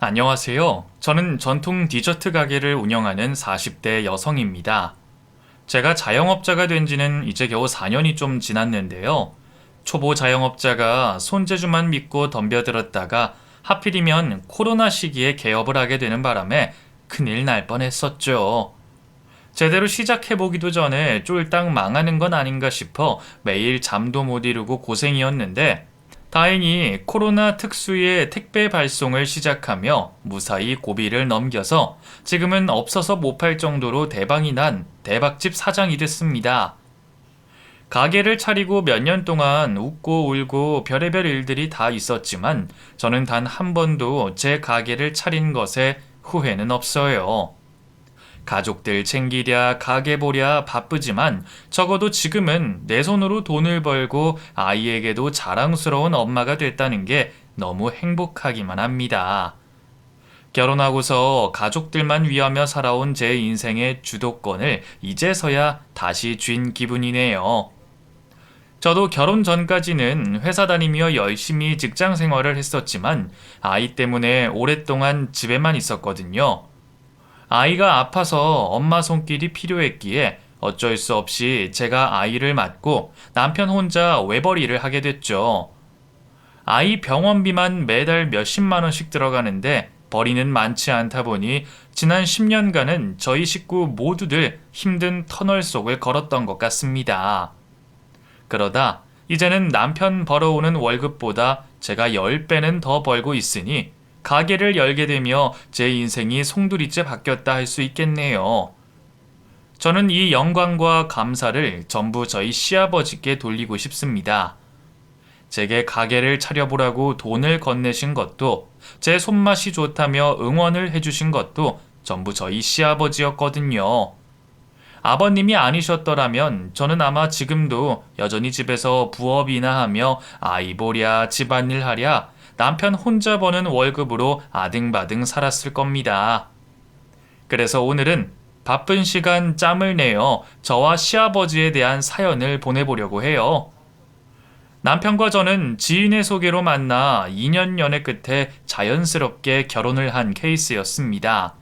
안녕하세요. 저는 전통 디저트 가게를 운영하는 40대 여성입니다. 제가 자영업자가 된 지는 이제 겨우 4년이 좀 지났는데요. 초보 자영업자가 손재주만 믿고 덤벼들었다가 하필이면 코로나 시기에 개업을 하게 되는 바람에 큰일 날 뻔했었죠. 제대로 시작해보기도 전에 쫄딱 망하는 건 아닌가 싶어 매일 잠도 못 이루고 고생이었는데 다행히 코로나 특수의 택배 발송을 시작하며 무사히 고비를 넘겨서 지금은 없어서 못 팔 정도로 대박이 난 대박집 사장이 됐습니다. 가게를 차리고 몇 년 동안 웃고 울고 별의별 일들이 다 있었지만 저는 단 한 번도 제 가게를 차린 것에 후회는 없어요. 가족들 챙기랴 가게 보랴 바쁘지만 적어도 지금은 내 손으로 돈을 벌고 아이에게도 자랑스러운 엄마가 됐다는 게 너무 행복하기만 합니다. 결혼하고서 가족들만 위하며 살아온 제 인생의 주도권을 이제서야 다시 쥔 기분이네요. 저도 결혼 전까지는 회사 다니며 열심히 직장 생활을 했었지만 아이 때문에 오랫동안 집에만 있었거든요. 아이가 아파서 엄마 손길이 필요했기에 어쩔 수 없이 제가 아이를 맡고 남편 혼자 외벌이를 하게 됐죠. 아이 병원비만 매달 몇십만 원씩 들어가는데 벌이는 많지 않다 보니 지난 10년간은 저희 식구 모두들 힘든 터널 속을 걸었던 것 같습니다. 그러다 이제는 남편 벌어오는 월급보다 제가 10배는 더 벌고 있으니 가게를 열게 되며 제 인생이 송두리째 바뀌었다 할 수 있겠네요. 저는 이 영광과 감사를 전부 저희 시아버지께 돌리고 싶습니다. 제게 가게를 차려보라고 돈을 건네신 것도 제 손맛이 좋다며 응원을 해주신 것도 전부 저희 시아버지였거든요. 아버님이 아니셨더라면 저는 아마 지금도 여전히 집에서 부업이나 하며 아이 보랴 집안일 하랴 남편 혼자 버는 월급으로 아등바등 살았을 겁니다. 그래서 오늘은 바쁜 시간 짬을 내어 저와 시아버지에 대한 사연을 보내보려고 해요. 남편과 저는 지인의 소개로 만나 2년 연애 끝에 자연스럽게 결혼을 한 케이스였습니다.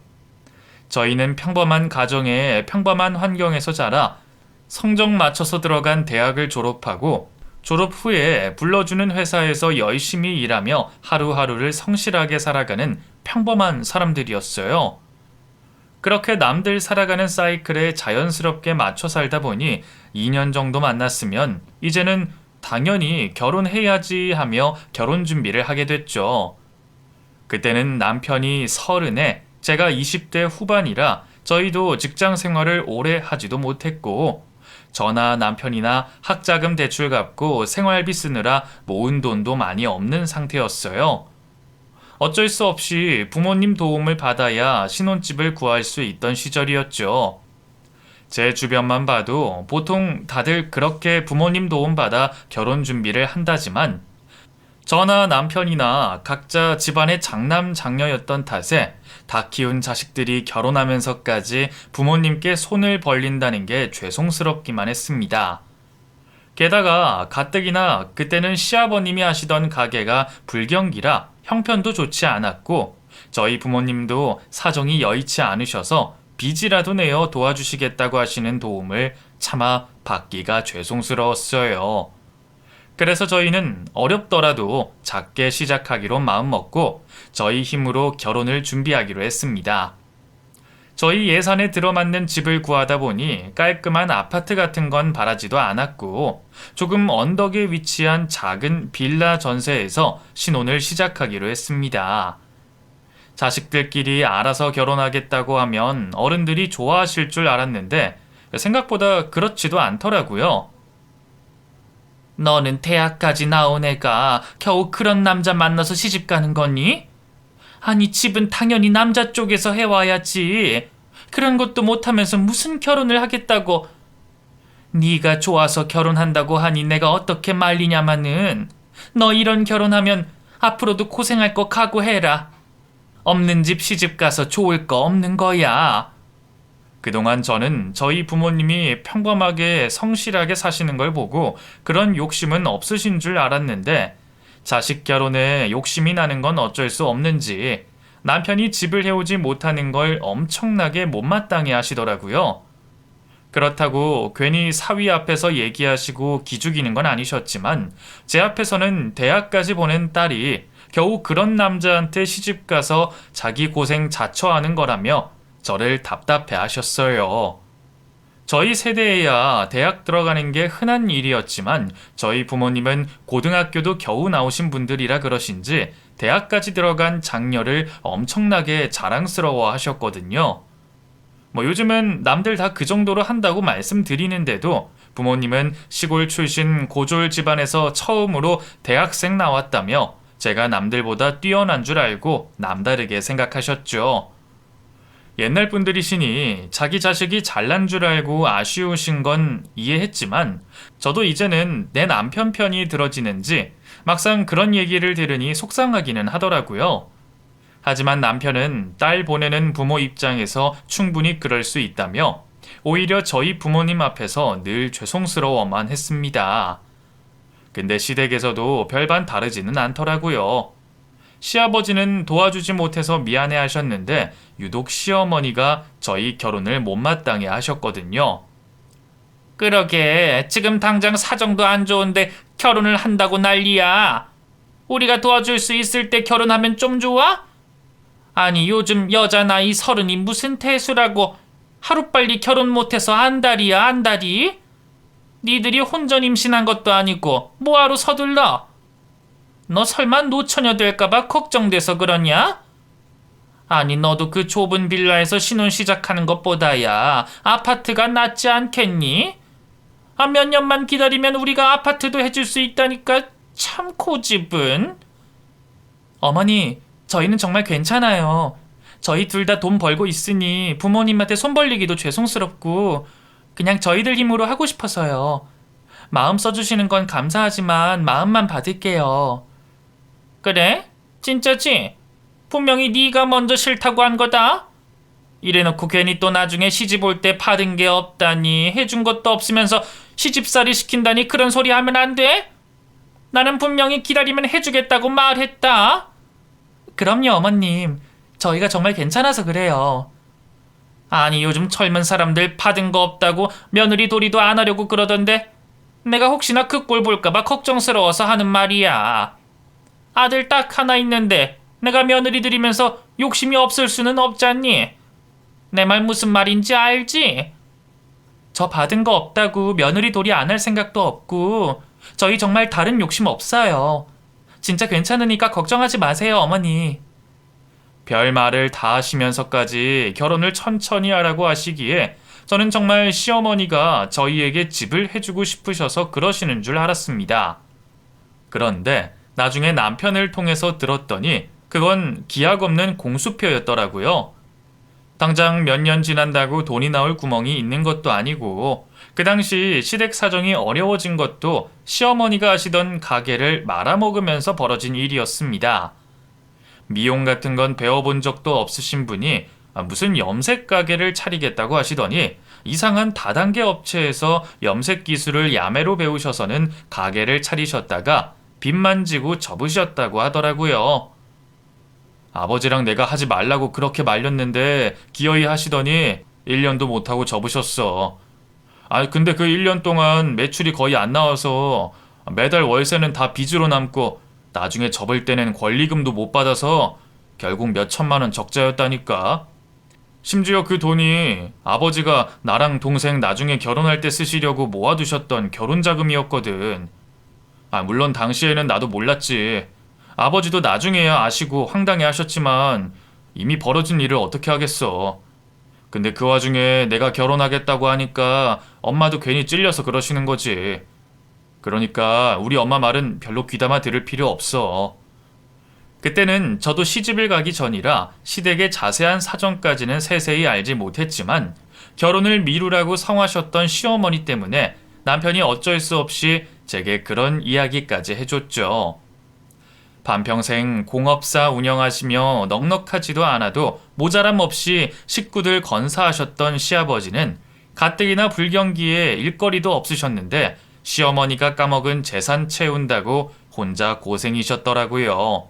저희는 평범한 가정에 평범한 환경에서 자라 성적 맞춰서 들어간 대학을 졸업하고 졸업 후에 불러주는 회사에서 열심히 일하며 하루하루를 성실하게 살아가는 평범한 사람들이었어요. 그렇게 남들 살아가는 사이클에 자연스럽게 맞춰 살다 보니 2년 정도 만났으면 이제는 당연히 결혼해야지 하며 결혼 준비를 하게 됐죠. 그때는 남편이 30에 제가 20대 후반이라 저희도 직장 생활을 오래 하지도 못했고 저나 남편이나 학자금 대출 갚고 생활비 쓰느라 모은 돈도 많이 없는 상태였어요. 어쩔 수 없이 부모님 도움을 받아야 신혼집을 구할 수 있던 시절이었죠. 제 주변만 봐도 보통 다들 그렇게 부모님 도움 받아 결혼 준비를 한다지만 저나 남편이나 각자 집안의 장남 장녀였던 탓에 다 키운 자식들이 결혼하면서까지 부모님께 손을 벌린다는 게 죄송스럽기만 했습니다. 게다가 가뜩이나 그때는 시아버님이 하시던 가게가 불경기라 형편도 좋지 않았고 저희 부모님도 사정이 여의치 않으셔서 빚이라도 내어 도와주시겠다고 하시는 도움을 차마 받기가 죄송스러웠어요. 그래서 저희는 어렵더라도 작게 시작하기로 마음먹고 저희 힘으로 결혼을 준비하기로 했습니다. 저희 예산에 들어맞는 집을 구하다 보니 깔끔한 아파트 같은 건 바라지도 않았고 조금 언덕에 위치한 작은 빌라 전세에서 신혼을 시작하기로 했습니다. 자식들끼리 알아서 결혼하겠다고 하면 어른들이 좋아하실 줄 알았는데 생각보다 그렇지도 않더라고요. 너는 대학까지 나온 애가 겨우 그런 남자 만나서 시집 가는 거니? 아니 집은 당연히 남자 쪽에서 해와야지. 그런 것도 못하면서 무슨 결혼을 하겠다고. 네가 좋아서 결혼한다고 하니 내가 어떻게 말리냐마는. 너 이런 결혼하면 앞으로도 고생할 거 각오해라. 없는 집 시집 가서 좋을 거 없는 거야. 그동안 저는 저희 부모님이 평범하게 성실하게 사시는 걸 보고 그런 욕심은 없으신 줄 알았는데 자식 결혼에 욕심이 나는 건 어쩔 수 없는지 남편이 집을 해오지 못하는 걸 엄청나게 못마땅해 하시더라고요. 그렇다고 괜히 사위 앞에서 얘기하시고 기죽이는 건 아니셨지만 제 앞에서는 대학까지 보낸 딸이 겨우 그런 남자한테 시집가서 자기 고생 자처하는 거라며 저를 답답해 하셨어요. 저희 세대에야 대학 들어가는 게 흔한 일이었지만 저희 부모님은 고등학교도 겨우 나오신 분들이라 그러신지 대학까지 들어간 장녀를 엄청나게 자랑스러워 하셨거든요. 요즘은 남들 다 그 정도로 한다고 말씀드리는데도 부모님은 시골 출신 고졸 집안에서 처음으로 대학생 나왔다며 제가 남들보다 뛰어난 줄 알고 남다르게 생각하셨죠. 옛날 분들이시니 자기 자식이 잘난 줄 알고 아쉬우신 건 이해했지만 저도 이제는 내 남편 편이 들어지는지 막상 그런 얘기를 들으니 속상하기는 하더라고요. 하지만 남편은 딸 보내는 부모 입장에서 충분히 그럴 수 있다며 오히려 저희 부모님 앞에서 늘 죄송스러워만 했습니다. 근데 시댁에서도 별반 다르지는 않더라고요. 시아버지는 도와주지 못해서 미안해 하셨는데 유독 시어머니가 저희 결혼을 못마땅해 하셨거든요. 그러게 지금 당장 사정도 안 좋은데 결혼을 한다고 난리야. 우리가 도와줄 수 있을 때 결혼하면 좀 좋아? 아니 요즘 여자 나이 30이 무슨 태수라고 하루빨리 결혼 못해서 안달이야 안달이? 니들이 혼전 임신한 것도 아니고 뭐하러 서둘러? 너 설마 노처녀 될까봐 걱정돼서 그러냐? 아니 너도 그 좁은 빌라에서 신혼 시작하는 것보다야 아파트가 낫지 않겠니? 몇 년만 기다리면 우리가 아파트도 해줄 수 있다니까 참 고집은. 어머니 저희는 정말 괜찮아요. 저희 둘 다 돈 벌고 있으니 부모님한테 손 벌리기도 죄송스럽고 그냥 저희들 힘으로 하고 싶어서요. 마음 써주시는 건 감사하지만 마음만 받을게요. 그래? 진짜지? 분명히 네가 먼저 싫다고 한 거다. 이래놓고 괜히 또 나중에 시집 올 때 받은 게 없다니 해준 것도 없으면서 시집살이 시킨다니 그런 소리 하면 안 돼? 나는 분명히 기다리면 해주겠다고 말했다. 그럼요 어머님. 저희가 정말 괜찮아서 그래요. 아니 요즘 젊은 사람들 받은 거 없다고 며느리 도리도 안 하려고 그러던데 내가 혹시나 그 꼴 볼까봐 걱정스러워서 하는 말이야. 아들 딱 하나 있는데 내가 며느리 들이면서 욕심이 없을 수는 없잖니. 내 말 무슨 말인지 알지? 저 받은 거 없다고 며느리 도리 안 할 생각도 없고 저희 정말 다른 욕심 없어요. 진짜 괜찮으니까 걱정하지 마세요 어머니. 별 말을 다 하시면서까지 결혼을 천천히 하라고 하시기에 저는 정말 시어머니가 저희에게 집을 해주고 싶으셔서 그러시는 줄 알았습니다. 그런데 나중에 남편을 통해서 들었더니 그건 기약 없는 공수표였더라고요. 당장 몇 년 지난다고 돈이 나올 구멍이 있는 것도 아니고 그 당시 시댁 사정이 어려워진 것도 시어머니가 하시던 가게를 말아먹으면서 벌어진 일이었습니다. 미용 같은 건 배워본 적도 없으신 분이 무슨 염색 가게를 차리겠다고 하시더니 이상한 다단계 업체에서 염색 기술을 야매로 배우셔서는 가게를 차리셨다가 빚만 지고 접으셨다고 하더라고요. 아버지랑 내가 하지 말라고 그렇게 말렸는데 기어이 하시더니 1년도 못하고 접으셨어. 근데 그 1년 동안 매출이 거의 안 나와서 매달 월세는 다 빚으로 남고 나중에 접을 때는 권리금도 못 받아서 결국 몇 천만 원 적자였다니까. 심지어 그 돈이 아버지가 나랑 동생 나중에 결혼할 때 쓰시려고 모아두셨던 결혼자금이었거든. 물론 당시에는 나도 몰랐지. 아버지도 나중에야 아시고 황당해 하셨지만 이미 벌어진 일을 어떻게 하겠어. 근데 그 와중에 내가 결혼하겠다고 하니까 엄마도 괜히 찔려서 그러시는 거지. 그러니까 우리 엄마 말은 별로 귀담아 들을 필요 없어. 그때는 저도 시집을 가기 전이라 시댁의 자세한 사정까지는 세세히 알지 못했지만 결혼을 미루라고 성하셨던 시어머니 때문에 남편이 어쩔 수 없이 제게 그런 이야기까지 해줬죠. 반평생 공업사 운영하시며 넉넉하지도 않아도 모자람 없이 식구들 건사하셨던 시아버지는 가뜩이나 불경기에 일거리도 없으셨는데 시어머니가 까먹은 재산 채운다고 혼자 고생이셨더라고요.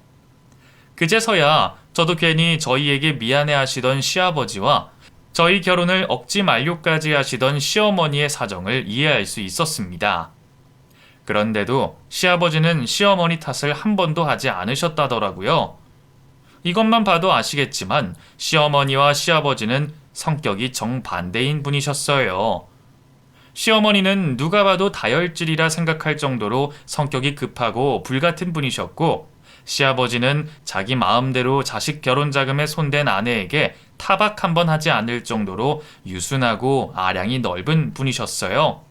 그제서야 저도 괜히 저희에게 미안해 하시던 시아버지와 저희 결혼을 억지 만료까지 하시던 시어머니의 사정을 이해할 수 있었습니다. 그런데도 시아버지는 시어머니 탓을 한 번도 하지 않으셨다더라고요. 이것만 봐도 아시겠지만 시어머니와 시아버지는 성격이 정반대인 분이셨어요. 시어머니는 누가 봐도 다혈질이라 생각할 정도로 성격이 급하고 불같은 분이셨고, 시아버지는 자기 마음대로 자식 결혼 자금에 손댄 아내에게 타박 한 번 하지 않을 정도로 유순하고 아량이 넓은 분이셨어요.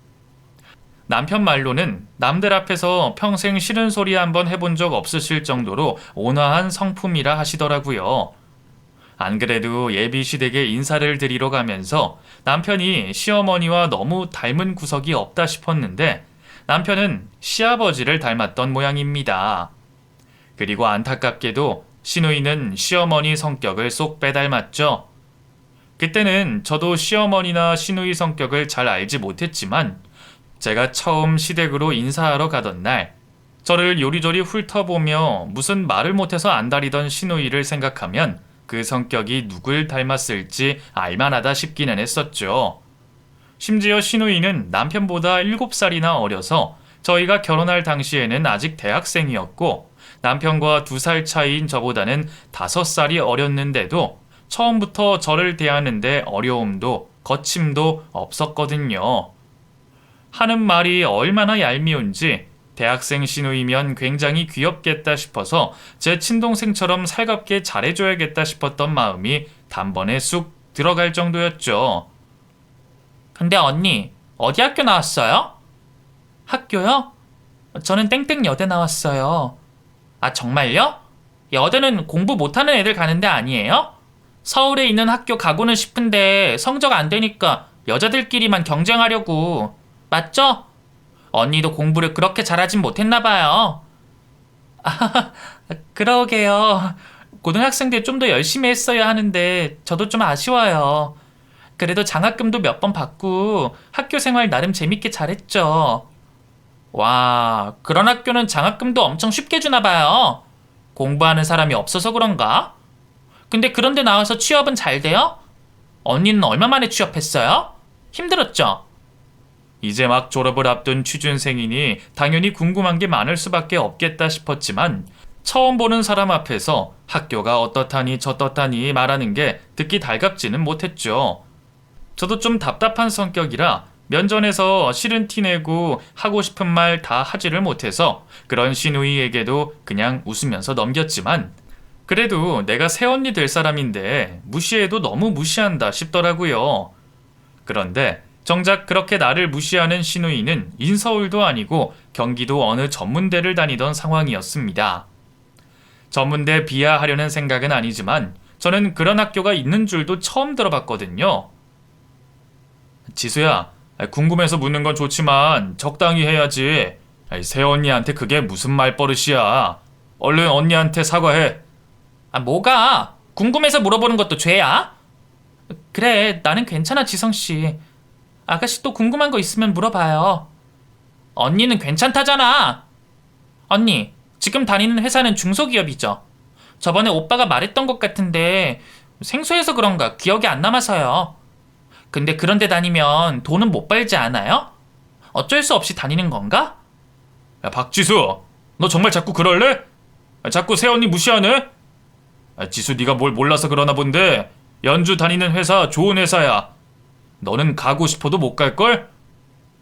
남편 말로는 남들 앞에서 평생 싫은 소리 한번 해본 적 없으실 정도로 온화한 성품이라 하시더라고요. 안 그래도 예비 시댁에 인사를 드리러 가면서 남편이 시어머니와 너무 닮은 구석이 없다 싶었는데 남편은 시아버지를 닮았던 모양입니다. 그리고 안타깝게도 시누이는 시어머니 성격을 쏙 빼닮았죠. 그때는 저도 시어머니나 시누이 성격을 잘 알지 못했지만 제가 처음 시댁으로 인사하러 가던 날 저를 요리조리 훑어보며 무슨 말을 못해서 안달이던 시누이를 생각하면 그 성격이 누굴 닮았을지 알만하다 싶기는 했었죠. 심지어 시누이는 남편보다 7살이나 어려서 저희가 결혼할 당시에는 아직 대학생이었고 남편과 2살 차이인 저보다는 5살이 어렸는데도 처음부터 저를 대하는데 어려움도 거침도 없었거든요. 하는 말이 얼마나 얄미운지 대학생 시누이면 굉장히 귀엽겠다 싶어서 제 친동생처럼 살갑게 잘해줘야겠다 싶었던 마음이 단번에 쑥 들어갈 정도였죠. 근데 언니, 어디 학교 나왔어요? 학교요? 저는 땡땡 여대 나왔어요. 아, 정말요? 여대는 공부 못하는 애들 가는 데 아니에요? 서울에 있는 학교 가고는 싶은데 성적 안 되니까 여자들끼리만 경쟁하려고. 맞죠? 언니도 공부를 그렇게 잘하진 못했나 봐요. 아, 그러게요. 고등학생 때 좀 더 열심히 했어야 하는데 저도 좀 아쉬워요. 그래도 장학금도 몇 번 받고 학교 생활 나름 재밌게 잘했죠. 와, 그런 학교는 장학금도 엄청 쉽게 주나 봐요. 공부하는 사람이 없어서 그런가? 근데 그런데 나와서 취업은 잘 돼요? 언니는 얼마 만에 취업했어요? 힘들었죠? 이제 막 졸업을 앞둔 취준생이니 당연히 궁금한 게 많을 수밖에 없겠다 싶었지만 처음 보는 사람 앞에서 학교가 어떻다니 저떻다니 말하는 게 듣기 달갑지는 못했죠. 저도 좀 답답한 성격이라 면전에서 싫은 티 내고 하고 싶은 말 다 하지를 못해서 그런 시누이에게도 그냥 웃으면서 넘겼지만 그래도 내가 새언니 될 사람인데 무시해도 너무 무시한다 싶더라고요. 그런데 정작 그렇게 나를 무시하는 시누이는 인서울도 아니고 경기도 어느 전문대를 다니던 상황이었습니다. 전문대 비하하려는 생각은 아니지만 저는 그런 학교가 있는 줄도 처음 들어봤거든요. 지수야, 궁금해서 묻는 건 좋지만 적당히 해야지. 새언니한테 그게 무슨 말버릇이야. 얼른 언니한테 사과해. 아, 뭐가? 궁금해서 물어보는 것도 죄야? 그래, 나는 괜찮아, 지성씨. 아가씨 또 궁금한 거 있으면 물어봐요. 언니는 괜찮다잖아. 언니, 지금 다니는 회사는 중소기업이죠. 저번에 오빠가 말했던 것 같은데 생소해서 그런가 기억이 안 남아서요. 근데 그런 데 다니면 돈은 못 벌지 않아요? 어쩔 수 없이 다니는 건가? 야, 박지수, 너 정말 자꾸 그럴래? 자꾸 새언니 무시하네? 지수, 네가 뭘 몰라서 그러나 본데 연주 다니는 회사 좋은 회사야. 너는 가고 싶어도 못 갈걸?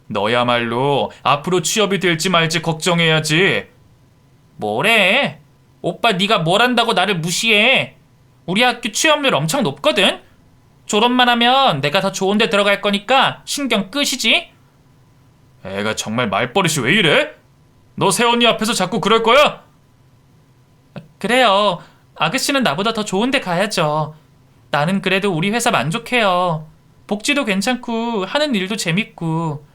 너야말로 앞으로 취업이 될지 말지 걱정해야지. 뭐래? 오빠 네가 뭘 안다고 나를 무시해. 우리 학교 취업률 엄청 높거든? 졸업만 하면 내가 더 좋은 데 들어갈 거니까 신경 끄시지? 애가 정말 말버릇이 왜 이래? 너 새언니 앞에서 자꾸 그럴 거야? 그래요. 아가씨는 나보다 더 좋은 데 가야죠. 나는 그래도 우리 회사 만족해요. 복지도 괜찮고 하는 일도 재밌고.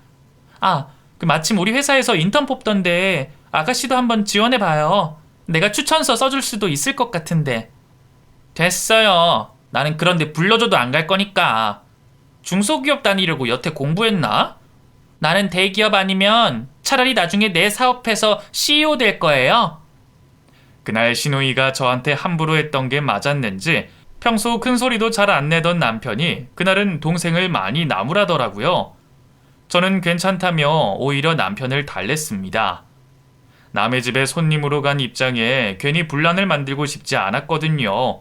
아, 마침 우리 회사에서 인턴 뽑던데 아가씨도 한번 지원해봐요. 내가 추천서 써줄 수도 있을 것 같은데. 됐어요. 나는 그런데 불러줘도 안 갈 거니까. 중소기업 다니려고 여태 공부했나? 나는 대기업 아니면 차라리 나중에 내 사업해서 CEO 될 거예요. 그날 시누이가 저한테 함부로 했던 게 맞았는지 평소 큰 소리도 잘 안 내던 남편이 그날은 동생을 많이 나무라더라고요. 저는 괜찮다며 오히려 남편을 달랬습니다. 남의 집에 손님으로 간 입장에 괜히 분란을 만들고 싶지 않았거든요.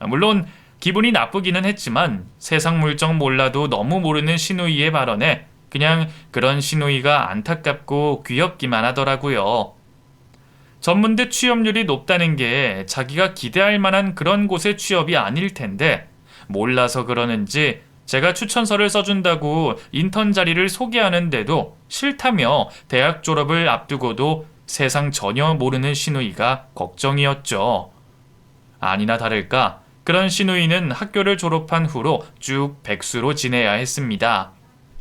물론 기분이 나쁘기는 했지만 세상 물정 몰라도 너무 모르는 시누이의 발언에 그냥 그런 시누이가 안타깝고 귀엽기만 하더라고요. 전문대 취업률이 높다는 게 자기가 기대할 만한 그런 곳의 취업이 아닐 텐데 몰라서 그러는지 제가 추천서를 써준다고 인턴 자리를 소개하는데도 싫다며 대학 졸업을 앞두고도 세상 전혀 모르는 시누이가 걱정이었죠. 아니나 다를까 그런 시누이는 학교를 졸업한 후로 쭉 백수로 지내야 했습니다.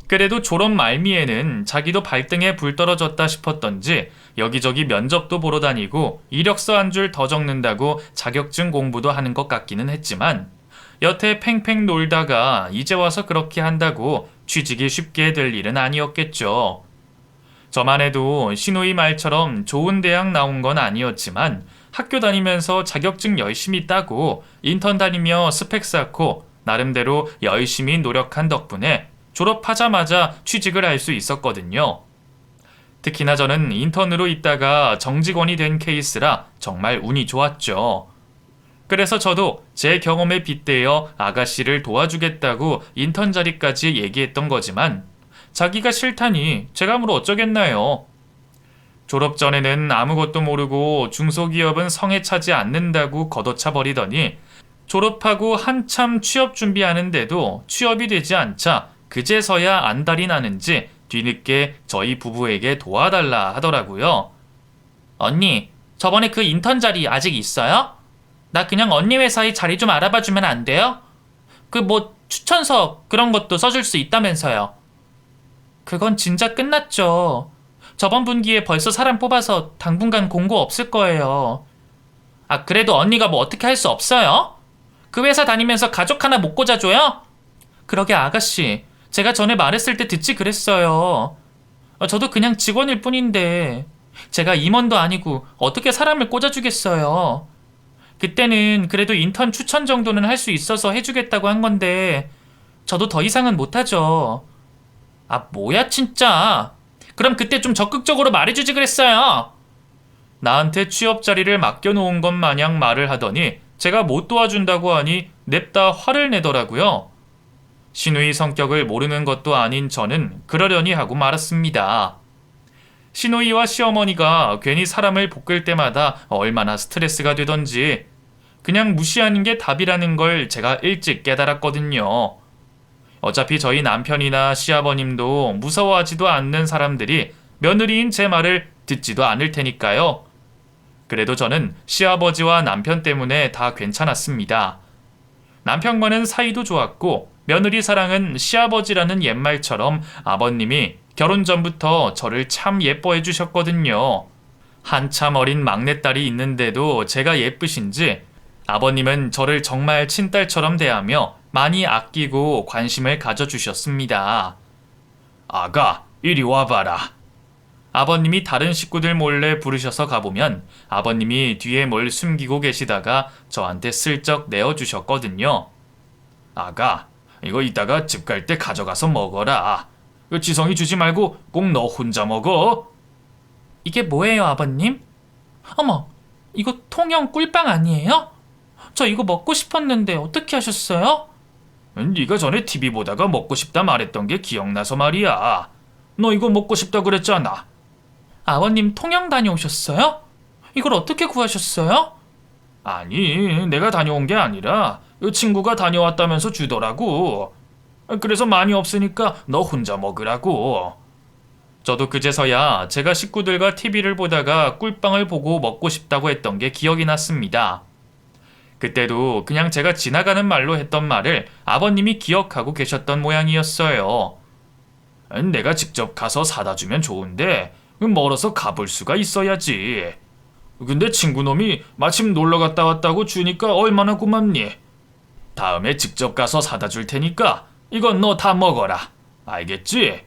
그래도 졸업 말미에는 자기도 발등에 불 떨어졌다 싶었던지 여기저기 면접도 보러 다니고 이력서 한 줄 더 적는다고 자격증 공부도 하는 것 같기는 했지만 여태 팽팽 놀다가 이제 와서 그렇게 한다고 취직이 쉽게 될 일은 아니었겠죠. 저만 해도 시누이 말처럼 좋은 대학 나온 건 아니었지만 학교 다니면서 자격증 열심히 따고 인턴 다니며 스펙 쌓고 나름대로 열심히 노력한 덕분에 졸업하자마자 취직을 할 수 있었거든요. 특히나 저는 인턴으로 있다가 정직원이 된 케이스라 정말 운이 좋았죠. 그래서 저도 제 경험에 빗대어 아가씨를 도와주겠다고 인턴 자리까지 얘기했던 거지만 자기가 싫다니 제가 뭘 어쩌겠나요. 졸업 전에는 아무것도 모르고 중소기업은 성에 차지 않는다고 걷어차 버리더니 졸업하고 한참 취업 준비하는데도 취업이 되지 않자 그제서야 안달이 나는지 뒤늦게 저희 부부에게 도와달라 하더라고요. 언니, 저번에 그 인턴 자리 아직 있어요? 나 그냥 언니 회사에 자리 좀 알아봐주면 안 돼요? 그 뭐 추천서 그런 것도 써줄 수 있다면서요. 그건 진짜 끝났죠. 저번 분기에 벌써 사람 뽑아서 당분간 공고 없을 거예요. 아, 그래도 언니가 뭐 어떻게 할 수 없어요? 그 회사 다니면서 가족 하나 못 꽂아줘요? 그러게 아가씨, 제가 전에 말했을 때 듣지 그랬어요. 저도 그냥 직원일 뿐인데 제가 임원도 아니고 어떻게 사람을 꽂아주겠어요. 그때는 그래도 인턴 추천 정도는 할 수 있어서 해주겠다고 한 건데 저도 더 이상은 못하죠. 아, 뭐야 진짜. 그럼 그때 좀 적극적으로 말해주지 그랬어요. 나한테 취업 자리를 맡겨놓은 것 마냥 말을 하더니 제가 못 도와준다고 하니 냅다 화를 내더라고요. 시누이 성격을 모르는 것도 아닌 저는 그러려니 하고 말았습니다. 시누이와 시어머니가 괜히 사람을 볶을 때마다 얼마나 스트레스가 되던지 그냥 무시하는 게 답이라는 걸 제가 일찍 깨달았거든요. 어차피 저희 남편이나 시아버님도 무서워하지도 않는 사람들이 며느리인 제 말을 듣지도 않을 테니까요. 그래도 저는 시아버지와 남편 때문에 다 괜찮았습니다. 남편과는 사이도 좋았고 며느리 사랑은 시아버지라는 옛말처럼 아버님이 결혼 전부터 저를 참 예뻐해 주셨거든요. 한참 어린 막내딸이 있는데도 제가 예쁘신지 아버님은 저를 정말 친딸처럼 대하며 많이 아끼고 관심을 가져주셨습니다. 아가, 이리 와봐라. 아버님이 다른 식구들 몰래 부르셔서 가보면 아버님이 뒤에 뭘 숨기고 계시다가 저한테 슬쩍 내어주셨거든요. 아가, 이거 이따가 집 갈 때 가져가서 먹어라. 지성이 주지 말고 꼭 너 혼자 먹어. 이게 뭐예요, 아버님? 어머, 이거 통영 꿀빵 아니에요? 저 이거 먹고 싶었는데 어떻게 하셨어요? 네가 전에 TV 보다가 먹고 싶다 말했던 게 기억나서 말이야. 너 이거 먹고 싶다 그랬잖아. 아버님 통영 다녀오셨어요? 이걸 어떻게 구하셨어요? 아니, 내가 다녀온 게 아니라 친구가 다녀왔다면서 주더라고. 그래서 많이 없으니까 너 혼자 먹으라고. 저도 그제서야 제가 식구들과 TV를 보다가 꿀빵을 보고 먹고 싶다고 했던 게 기억이 났습니다. 그때도 그냥 제가 지나가는 말로 했던 말을 아버님이 기억하고 계셨던 모양이었어요. 내가 직접 가서 사다 주면 좋은데 멀어서 가볼 수가 있어야지. 근데 친구놈이 마침 놀러 갔다 왔다고 주니까 얼마나 고맙니? 다음에 직접 가서 사다 줄 테니까 이건 너 다 먹어라. 알겠지?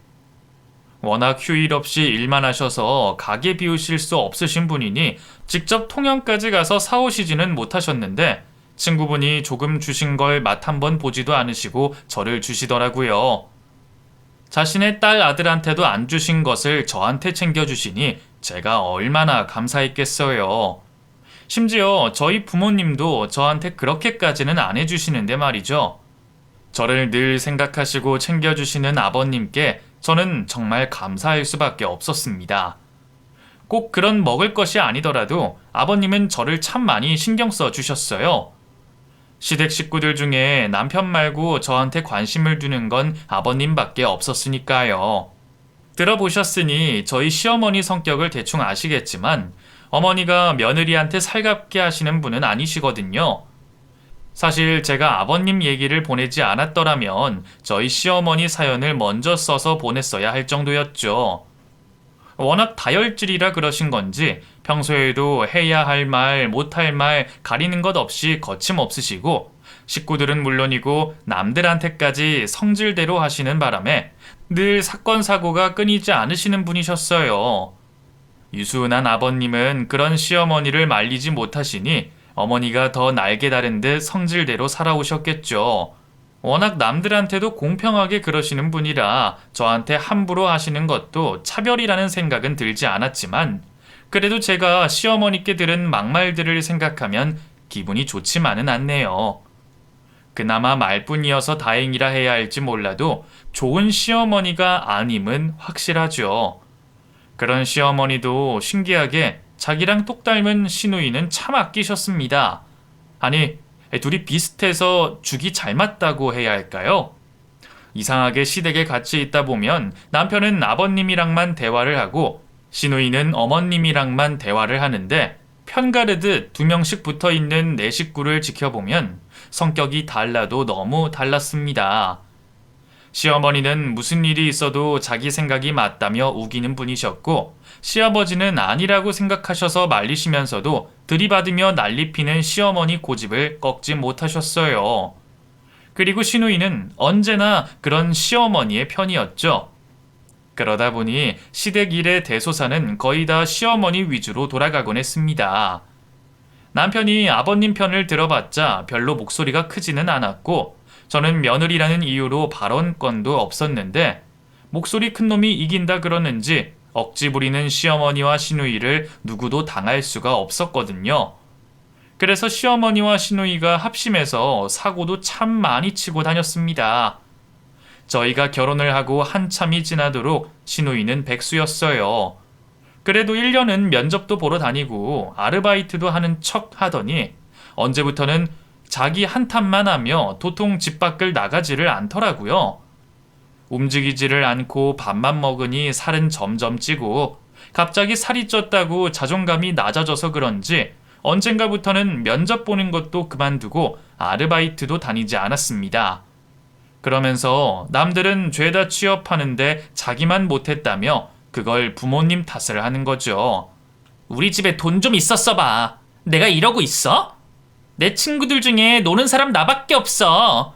워낙 휴일 없이 일만 하셔서 가게 비우실 수 없으신 분이니 직접 통영까지 가서 사오시지는 못하셨는데 친구분이 조금 주신 걸 맛 한번 보지도 않으시고 저를 주시더라고요. 자신의 딸 아들한테도 안 주신 것을 저한테 챙겨주시니 제가 얼마나 감사했겠어요. 심지어 저희 부모님도 저한테 그렇게까지는 안 해주시는데 말이죠. 저를 늘 생각하시고 챙겨주시는 아버님께 저는 정말 감사할 수밖에 없었습니다. 꼭 그런 먹을 것이 아니더라도 아버님은 저를 참 많이 신경 써 주셨어요. 시댁 식구들 중에 남편 말고 저한테 관심을 두는 건 아버님밖에 없었으니까요. 들어보셨으니 저희 시어머니 성격을 대충 아시겠지만 어머니가 며느리한테 살갑게 하시는 분은 아니시거든요. 사실 제가 아버님 얘기를 보내지 않았더라면 저희 시어머니 사연을 먼저 써서 보냈어야 할 정도였죠. 워낙 다혈질이라 그러신 건지 평소에도 해야 할 말, 못할 말 가리는 것 없이 거침없으시고 식구들은 물론이고 남들한테까지 성질대로 하시는 바람에 늘 사건 사고가 끊이지 않으시는 분이셨어요. 유순한 아버님은 그런 시어머니를 말리지 못하시니 어머니가 더 날개 다른 듯 성질대로 살아오셨겠죠. 워낙 남들한테도 공평하게 그러시는 분이라 저한테 함부로 하시는 것도 차별이라는 생각은 들지 않았지만 그래도 제가 시어머니께 들은 막말들을 생각하면 기분이 좋지만은 않네요. 그나마 말뿐이어서 다행이라 해야 할지 몰라도 좋은 시어머니가 아님은 확실하죠. 그런 시어머니도 신기하게 자기랑 똑 닮은 시누이는 참 아끼셨습니다. 아니, 둘이 비슷해서 죽이 잘 맞다고 해야 할까요? 이상하게 시댁에 같이 있다 보면 남편은 아버님이랑만 대화를 하고 시누이는 어머님이랑만 대화를 하는데 편가르듯 두 명씩 붙어 있는 내 식구를 지켜보면 성격이 달라도 너무 달랐습니다. 시어머니는 무슨 일이 있어도 자기 생각이 맞다며 우기는 분이셨고 시아버지는 아니라고 생각하셔서 말리시면서도 들이받으며 난리피는 시어머니 고집을 꺾지 못하셨어요. 그리고 시누이는 언제나 그런 시어머니의 편이었죠. 그러다 보니 시댁 일의 대소사는 거의 다 시어머니 위주로 돌아가곤 했습니다. 남편이 아버님 편을 들어봤자 별로 목소리가 크지는 않았고 저는 며느리라는 이유로 발언권도 없었는데 목소리 큰 놈이 이긴다 그러는지 억지 부리는 시어머니와 시누이를 누구도 당할 수가 없었거든요. 그래서 시어머니와 시누이가 합심해서 사고도 참 많이 치고 다녔습니다. 저희가 결혼을 하고 한참이 지나도록 시누이는 백수였어요. 그래도 1년은 면접도 보러 다니고 아르바이트도 하는 척 하더니 언제부터는 자기 한탄만 하며 도통 집 밖을 나가지를 않더라고요. 움직이지를 않고 밥만 먹으니 살은 점점 찌고 갑자기 살이 쪘다고 자존감이 낮아져서 그런지 언젠가부터는 면접 보는 것도 그만두고 아르바이트도 다니지 않았습니다. 그러면서 남들은 죄다 취업하는데 자기만 못했다며 그걸 부모님 탓을 하는 거죠. 우리 집에 돈 좀 있었어 봐. 내가 이러고 있어? 내 친구들 중에 노는 사람 나밖에 없어.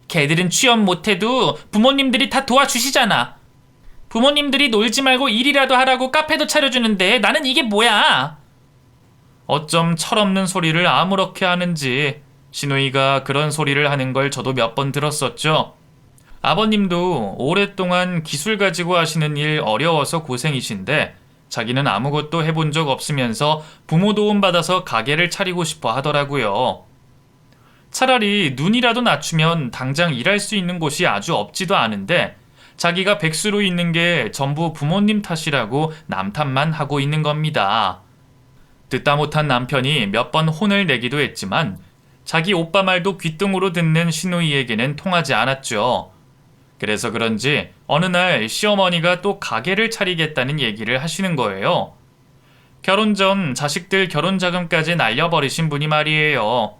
걔들은 취업 못해도 부모님들이 다 도와주시잖아. 부모님들이 놀지 말고 일이라도 하라고 카페도 차려주는데 나는 이게 뭐야? 어쩜 철없는 소리를 아무렇게 하는지 시누이가 그런 소리를 하는 걸 저도 몇 번 들었었죠. 아버님도 오랫동안 기술 가지고 하시는 일 어려워서 고생이신데 자기는 아무것도 해본 적 없으면서 부모 도움 받아서 가게를 차리고 싶어 하더라고요. 차라리 눈이라도 낮추면 당장 일할 수 있는 곳이 아주 없지도 않은데 자기가 백수로 있는 게 전부 부모님 탓이라고 남 탓만 하고 있는 겁니다. 듣다 못한 남편이 몇 번 혼을 내기도 했지만 자기 오빠 말도 귓등으로 듣는 시누이에게는 통하지 않았죠. 그래서 그런지 어느 날 시어머니가 또 가게를 차리겠다는 얘기를 하시는 거예요. 결혼 전 자식들 결혼 자금까지 날려버리신 분이 말이에요.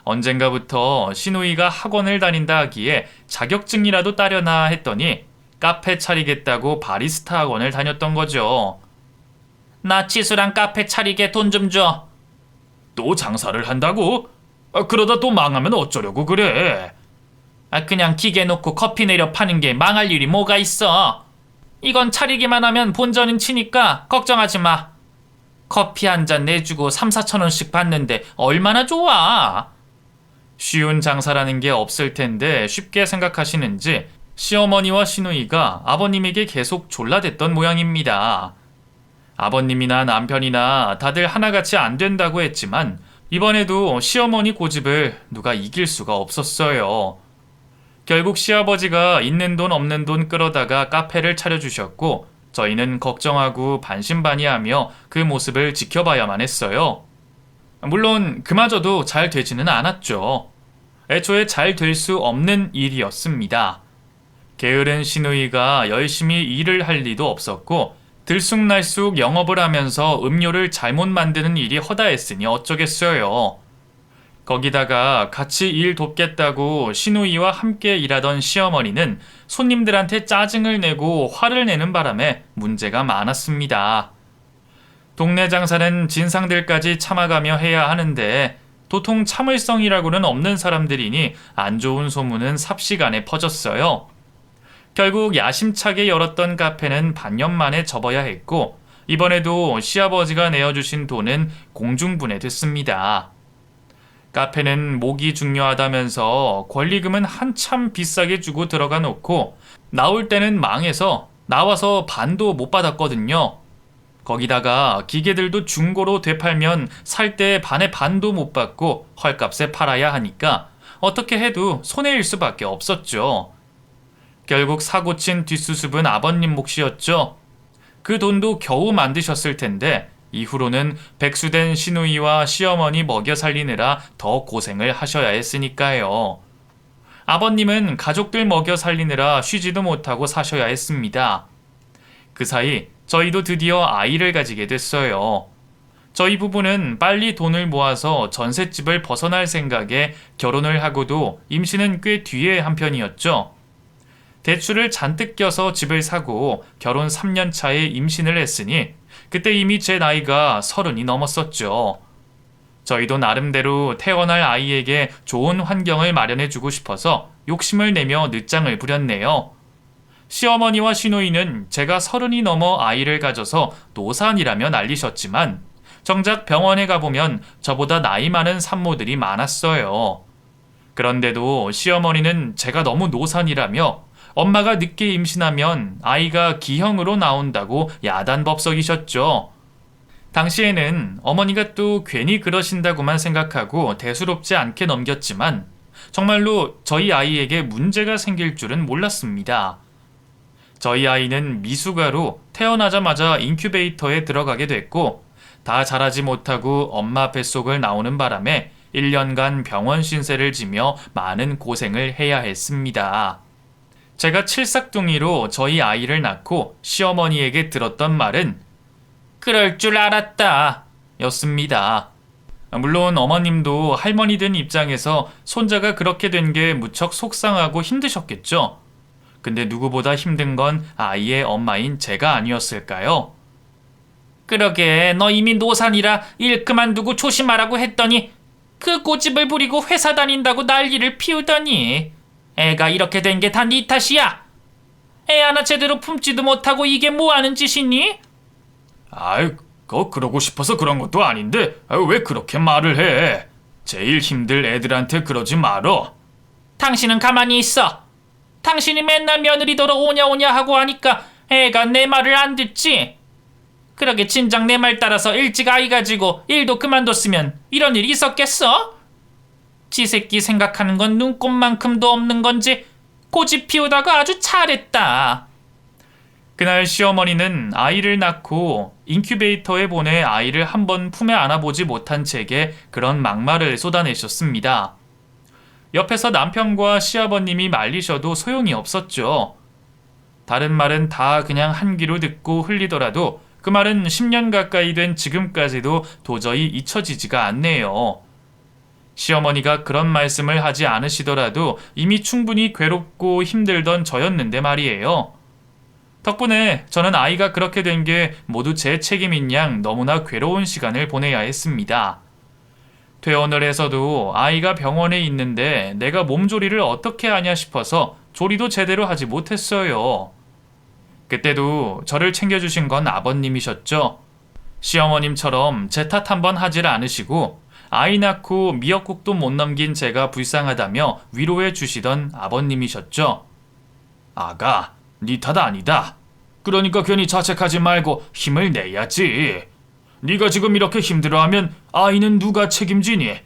언젠가부터 시누이가 학원을 다닌다 하기에 자격증이라도 따려나 했더니 카페 차리겠다고 바리스타 학원을 다녔던 거죠. 나 치수랑 카페 차리게 돈 좀 줘. 또 장사를 한다고? 그러다 또 망하면 어쩌려고 그래? 그냥 기계 놓고 커피 내려 파는 게 망할 일이 뭐가 있어? 이건 차리기만 하면 본전은 치니까 걱정하지 마. 커피 한 잔 내주고 3, 4천 원씩 받는데 얼마나 좋아. 쉬운 장사라는 게 없을 텐데 쉽게 생각하시는지 시어머니와 시누이가 아버님에게 계속 졸라댔던 모양입니다. 아버님이나 남편이나 다들 하나같이 안 된다고 했지만 이번에도 시어머니 고집을 누가 이길 수가 없었어요. 결국 시아버지가 있는 돈 없는 돈 끌어다가 카페를 차려주셨고 저희는 걱정하고 반신반의하며 그 모습을 지켜봐야만 했어요. 물론 그마저도 잘 되지는 않았죠. 애초에 잘 될 수 없는 일이었습니다. 게으른 시누이가 열심히 일을 할 리도 없었고 들쑥날쑥 영업을 하면서 음료를 잘못 만드는 일이 허다했으니 어쩌겠어요. 거기다가 같이 일 돕겠다고 시누이와 함께 일하던 시어머니는 손님들한테 짜증을 내고 화를 내는 바람에 문제가 많았습니다. 동네 장사는 진상들까지 참아가며 해야 하는데 도통 참을성이라고는 없는 사람들이니 안 좋은 소문은 삽시간에 퍼졌어요. 결국 야심차게 열었던 카페는 반년 만에 접어야 했고 이번에도 시아버지가 내어주신 돈은 공중분해됐습니다. 카페는 목이 중요하다면서 권리금은 한참 비싸게 주고 들어가 놓고 나올 때는 망해서 나와서 반도 못 받았거든요. 거기다가 기계들도 중고로 되팔면 살 때 반의 반도 못 받고 헐값에 팔아야 하니까 어떻게 해도 손해일 수밖에 없었죠. 결국 사고친 뒷수습은 아버님 몫이었죠. 그 돈도 겨우 만드셨을 텐데 이후로는 백수된 시누이와 시어머니 먹여 살리느라 더 고생을 하셔야 했으니까요. 아버님은 가족들 먹여 살리느라 쉬지도 못하고 사셔야 했습니다. 그 사이 저희도 드디어 아이를 가지게 됐어요. 저희 부부는 빨리 돈을 모아서 전셋집을 벗어날 생각에 결혼을 하고도 임신은 꽤 뒤에 한 편이었죠. 대출을 잔뜩 껴서 집을 사고 결혼 3년 차에 임신을 했으니 그때 이미 제 나이가 30이 넘었었죠. 저희도 나름대로 태어날 아이에게 좋은 환경을 마련해주고 싶어서 욕심을 내며 늦장을 부렸네요. 시어머니와 시누이는 제가 30이 넘어 아이를 가져서 노산이라며 난리셨지만 정작 병원에 가보면 저보다 나이 많은 산모들이 많았어요. 그런데도 시어머니는 제가 너무 노산이라며 엄마가 늦게 임신하면 아이가 기형으로 나온다고 야단법석이셨죠. 당시에는 어머니가 또 괜히 그러신다고만 생각하고 대수롭지 않게 넘겼지만 정말로 저희 아이에게 문제가 생길 줄은 몰랐습니다. 저희 아이는 미숙아로 태어나자마자 인큐베이터에 들어가게 됐고 다 자라지 못하고 엄마 뱃속을 나오는 바람에 1년간 병원 신세를 지며 많은 고생을 해야 했습니다. 제가 칠삭둥이로 저희 아이를 낳고 시어머니에게 들었던 말은 그럴 줄 알았다 였습니다. 물론 어머님도 할머니 된 입장에서 손자가 그렇게 된 게 무척 속상하고 힘드셨겠죠. 근데 누구보다 힘든 건 아이의 엄마인 제가 아니었을까요? 그러게 너 이미 노산이라 일 그만두고 조심하라고 했더니 그 고집을 부리고 회사 다닌다고 난리를 피우더니 애가 이렇게 된 게 다 네 탓이야. 애 하나 제대로 품지도 못하고 이게 뭐하는 짓이니? 아이, 그러고 싶어서 그런 것도 아닌데 왜 그렇게 말을 해? 제일 힘들 애들한테 그러지 말어. 당신은 가만히 있어. 당신이 맨날 며느리더러 오냐오냐 하고 하니까 애가 내 말을 안 듣지. 그러게 진작 내 말 따라서 일찍 아이 가지고 일도 그만뒀으면 이런 일이 있었겠어? 지 새끼 생각하는 건 눈꼽만큼도 없는 건지 고집 피우다가 아주 잘했다. 그날 시어머니는 아이를 낳고 인큐베이터에 보내 아이를 한 번 품에 안아보지 못한 채에 그런 막말을 쏟아내셨습니다. 옆에서 남편과 시아버님이 말리셔도 소용이 없었죠. 다른 말은 다 그냥 한 귀로 듣고 흘리더라도 그 말은 10년 가까이 된 지금까지도 도저히 잊혀지지가 않네요. 시어머니가 그런 말씀을 하지 않으시더라도 이미 충분히 괴롭고 힘들던 저였는데 말이에요. 덕분에 저는 아이가 그렇게 된 게 모두 제 책임인 양 너무나 괴로운 시간을 보내야 했습니다. 퇴원을 해서도 아이가 병원에 있는데 내가 몸조리를 어떻게 하냐 싶어서 조리도 제대로 하지 못했어요. 그때도 저를 챙겨주신 건 아버님이셨죠. 시어머님처럼 제 탓 한번 하질 않으시고 아이 낳고 미역국도 못 넘긴 제가 불쌍하다며 위로해 주시던 아버님이셨죠. 아가, 네 탓 아니다. 그러니까 괜히 자책하지 말고 힘을 내야지. 네가 지금 이렇게 힘들어하면 아이는 누가 책임지니?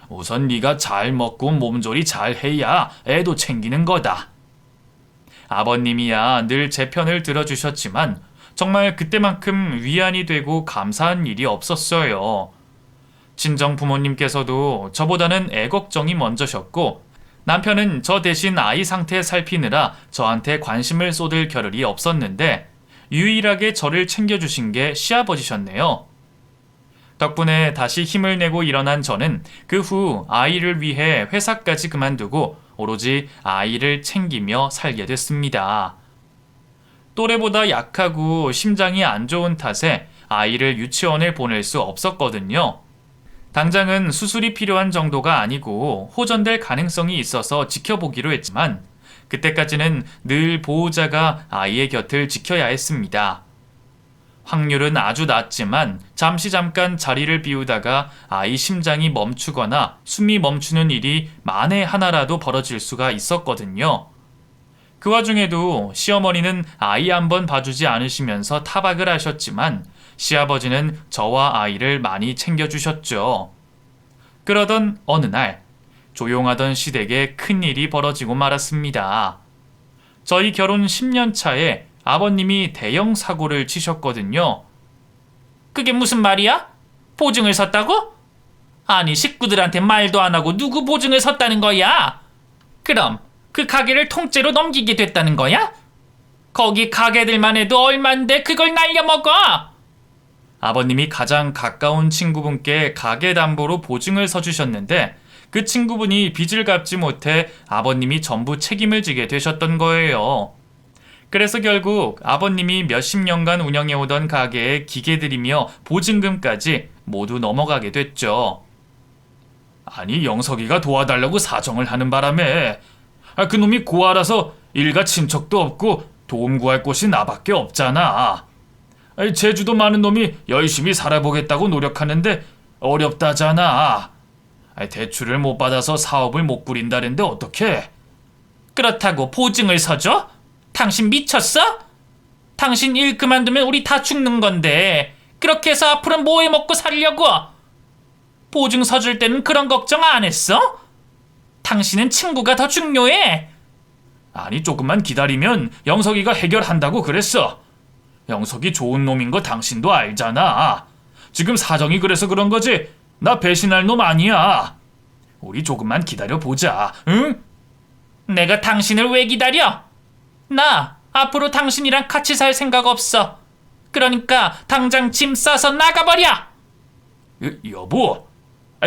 우선 네가 잘 먹고 몸조리 잘 해야 애도 챙기는 거다. 아버님이야 늘 제 편을 들어주셨지만 정말 그때만큼 위안이 되고 감사한 일이 없었어요. 친정 부모님께서도 저보다는 애 걱정이 먼저셨고 남편은 저 대신 아이 상태 살피느라 저한테 관심을 쏟을 겨를이 없었는데 유일하게 저를 챙겨주신 게 시아버지셨네요. 덕분에 다시 힘을 내고 일어난 저는 그 후 아이를 위해 회사까지 그만두고 오로지 아이를 챙기며 살게 됐습니다. 또래보다 약하고 심장이 안 좋은 탓에 아이를 유치원에 보낼 수 없었거든요. 당장은 수술이 필요한 정도가 아니고 호전될 가능성이 있어서 지켜보기로 했지만 그때까지는 늘 보호자가 아이의 곁을 지켜야 했습니다. 확률은 아주 낮지만 잠깐 자리를 비우다가 아이 심장이 멈추거나 숨이 멈추는 일이 만에 하나라도 벌어질 수가 있었거든요. 그 와중에도 시어머니는 아이 한번 봐주지 않으시면서 타박을 하셨지만 시아버지는 저와 아이를 많이 챙겨주셨죠. 그러던 어느 날 조용하던 시댁에 큰일이 벌어지고 말았습니다. 저희 결혼 10년 차에 아버님이 대형 사고를 치셨거든요. 그게 무슨 말이야? 보증을 섰다고? 아니 식구들한테 말도 안 하고 누구 보증을 섰다는 거야? 그럼 그 가게를 통째로 넘기게 됐다는 거야? 거기 가게들만 해도 얼만데 그걸 날려먹어? 아버님이 가장 가까운 친구분께 가게 담보로 보증을 서주셨는데 그 친구분이 빚을 갚지 못해 아버님이 전부 책임을 지게 되셨던 거예요. 그래서 결국 아버님이 몇십 년간 운영해오던 가게의 기계들이며 보증금까지 모두 넘어가게 됐죠. 아니 영석이가 도와달라고 사정을 하는 바람에 그놈이 고아라서 일가 친척도 없고 도움 구할 곳이 나밖에 없잖아. 제주도 많은 놈이 열심히 살아보겠다고 노력하는데 어렵다잖아. 대출을 못 받아서 사업을 못 꾸린다는데 어떡해? 그렇다고 보증을 서줘? 당신 미쳤어? 당신 일 그만두면 우리 다 죽는 건데 그렇게 해서 앞으로 뭐 해먹고 살려고? 보증 서줄 때는 그런 걱정 안 했어? 당신은 친구가 더 중요해. 아니 조금만 기다리면 영석이가 해결한다고 그랬어. 영석이 좋은 놈인 거 당신도 알잖아. 지금 사정이 그래서 그런 거지 나 배신할 놈 아니야. 우리 조금만 기다려보자, 응? 내가 당신을 왜 기다려? 나 앞으로 당신이랑 같이 살 생각 없어. 그러니까 당장 짐 싸서 나가버려. 여보,